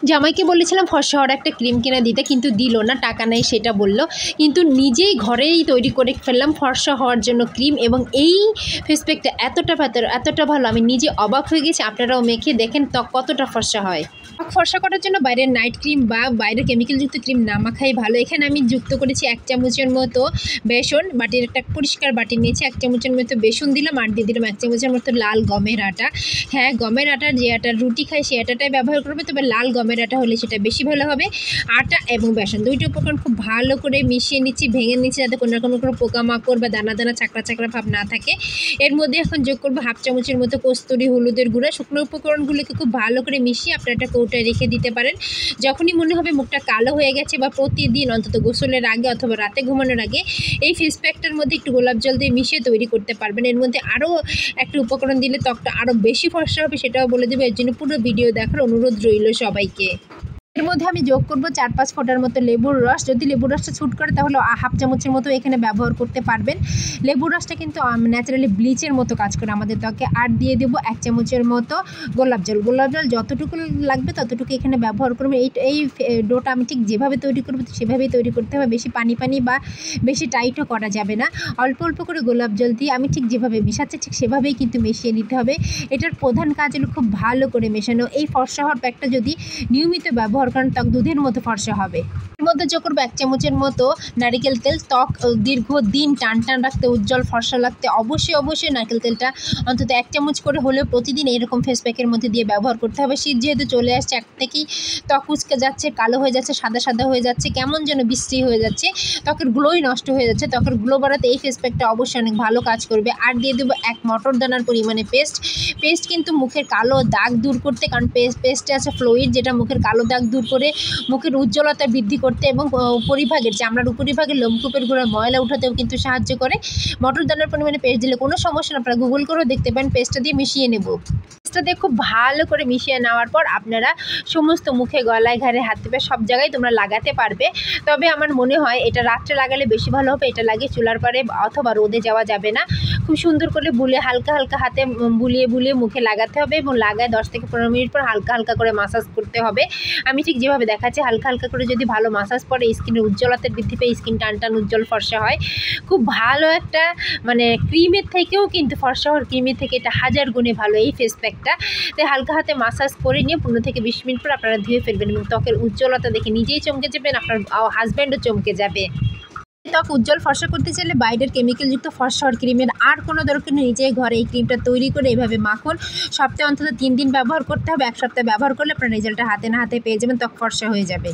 জামাইকে বলেছিলাম ফর্সা হওয়ার একটা ক্রিম কিনে দিতে, কিন্তু দিল না, টাকা নেই সেটা বলল। কিন্তু নিজেই ঘরেই তৈরি করে ফেললাম ফর্সা হওয়ার জন্য ক্রিম, এবং এই ফেস প্যাকটা এতটা ভালো, আমি নিজে অবাক হয়ে গেছি। আপনারাও মেখে দেখেন ত্বক কতটা ফর্সা হয়। ত্বক ফর্সা করার জন্য বাইরের নাইট ক্রিম বা বাইরের কেমিক্যালযুক্ত ক্রিম না মাখাই ভালো। এখানে আমি যুক্ত করেছি 1 চামচের মতো বেসন, বাটির একটা পরিষ্কার বাটি নিয়েছি, 1 চামচের মতো বেসন দিলাম, আর দিয়ে দিলাম 1 চামচের মতো লাল গমের আটা। হ্যাঁ, গমের আটা, যে আটা রুটি খাই সেই আটাটাই ব্যবহার করবে, তবে লাল গমের আটা হলে সেটা বেশি ভালো হবে। আটা এবং বেসন দুইটা উপকরণ খুব ভালো করে মিশিয়ে নিচ্ছি, ভেঙে নিচ্ছি, যাতে কোনো রকম কোনো পোকামাকড় বা দানা দানা চাকড়া ভাব না থাকে। এর মধ্যে এখন যোগ করবো 1/2 চামচের মতো কস্তুরি হলুদের গুঁড়া। শুকনো উপকরণগুলোকে খুব ভালো করে মিশিয়ে আপনারা একটা কৌটায় রেখে দিতে পারেন। যখনই মনে হবে মুখটা কালো হয়ে গেছে, বা প্রতিদিন অন্তত গোসলের আগে অথবা রাতে ঘুমানোর আগে এই ফেস প্যাকটার মধ্যে একটু গোলাপ জল দিয়ে মিশিয়ে তৈরি করতে পারবেন। এর মধ্যে আরও একটা উপকরণ দিলে ত্বকটা আরও বেশি ফর্সা হবে, সেটাও বলে দেবো। এর জন্য পুরো ভিডিও দেখার অনুরোধ রইল সবাইকে। এর মধ্যে আমি যোগ করব 4-5 ফোঁটার মতো লেবুর রস। যদি লেবুর রসটা ছুট করে তাহলে 1/2 চামচের মতো এখানে ব্যবহার করতে পারবেন। লেবুর রসটা কিন্তু ন্যাচারালি ব্লিচের মতো কাজ করে আমাদের ত্বকে। আর দিয়ে দেবো 1 চামচের মতো গোলাপ জল। গোলাপ জল যতটুকু লাগবে ততটুকু এখানে ব্যবহার করবেন। এই ডোটা আমি ঠিক যেভাবে তৈরি করবো সেভাবেই তৈরি করতে হবে। বেশি পানি বা বেশি টাইটও করা যাবে না। অল্প অল্প করে গোলাপ জল দিয়ে আমি ঠিক যেভাবে মেশাচ্ছি ঠিক সেভাবেই কিন্তু মিশিয়ে নিতে হবে। এটার প্রধান কাজ হলো খুব ভালো করে মেশানো। এই ফর্সা হওয়ার প্যাকটা যদি নিয়মিত ব্যবহার করেন ত্বক দুধের মতো ফর্সা হবে। এর মধ্যে যোগ করবো 1 চামচের মতো নারিকেল তেল। ত্বক দীর্ঘদিন টান রাখতে, উজ্জ্বল ফর্সা লাগতে অবশ্যই নারকেল তেলটা অন্তত 1 চামচ করে হলেও প্রতিদিন এরকম ফেস প্যাকের মধ্যে দিয়ে ব্যবহার করতে হবে। শীত যেহেতু চলে আসছে, এক থেকেই ত্বক উচকে যাচ্ছে, কালো হয়ে যাচ্ছে, সাদা হয়ে যাচ্ছে, কেমন যেন বিশ্রী হয়ে যাচ্ছে, ত্বকের গ্লোই নষ্ট হয়ে যাচ্ছে। ত্বকের গ্লো বাড়াতে এই ফেস প্যাকটা অবশ্যই অনেক ভালো কাজ করবে। আর দিয়ে দেবো 1 মটর দানার পরিমাণে পেস্ট কিন্তু মুখের কালো দাগ দূর করতে, কারণ পেস্টে আছে ফ্লুইড, যেটা মুখের কালো দাগ দূর করে মুখের উজ্জ্বলতা বৃদ্ধি করতে এবং উপরিভাগের চামড়ার উপরিভাগের লোমকূপের গোড়ার ময়লা উঠাতেও কিন্তু সাহায্য করে। মটর দানার পরিমাণে পেস্ট দিলে কোনো সমস্যা না, আপনারা গুগল করেও দেখতে পারেন। পেস্টটা দিয়ে মিশিয়ে নেব। পেস্টটা দিয়ে খুব ভালো করে মিশিয়ে নেওয়ার পর আপনারা সমস্ত মুখে, গলায়, ঘাড়ে, হাতে পায়ে সব জায়গায় তোমরা লাগাতে পারবে। তবে আমার মনে হয় এটা রাত্রে লাগালে বেশি ভালো হবে। এটা লাগিয়ে চুলার পাড়ে অথবা রোদে যাওয়া যাবে না। খুব সুন্দর করে হালকা হাতে বুলিয়ে মুখে লাগাতে হবে, এবং লাগায় 10 থেকে 15 মিনিট পর হালকা করে মাসাজ করতে হবে। আমি ঠিক যেভাবে দেখাচ্ছি হালকা করে যদি ভালো মাসাজ পরে স্কিনের উজ্জ্বলতা বৃদ্ধি পেয়ে স্কিন টান উজ্জ্বল ফর্সা হয়। খুব ভালো একটা ক্রিমের থেকেও কিন্তু ফর্সা হওয়ার ক্রিমের থেকে এটা 1000 গুণে ভালো এই ফেস প্যাকটা। তাই হালকা হাতে মাসাজ করে নিয়ে 15 থেকে 20 মিনিট পর আপনারা ধুয়ে ফেলবেন, এবং ত্বকের উজ্জ্বলতা দেখে নিজেই চমকে যাবেন, আপনার হাজব্যান্ডও চমকে যাবে। ত্বক উজ্জ্বল ফর্সা করতে চাইলে বাইরের কেমিক্যালযুক্ত ফর্সা হওয়ার ক্রিমের আর কোনো দরকার নেই। নিজেই ঘরে এই ক্রিমটা তৈরি করে এইভাবে মাখুন। সপ্তাহে অন্তত 3 দিন ব্যবহার করতে হবে। 1 সপ্তাহ ব্যবহার করলে আপনার রেজাল্টটা হাতে না হাতে পেয়ে যাবেন, ত্বক ফর্সা হয়ে যাবে।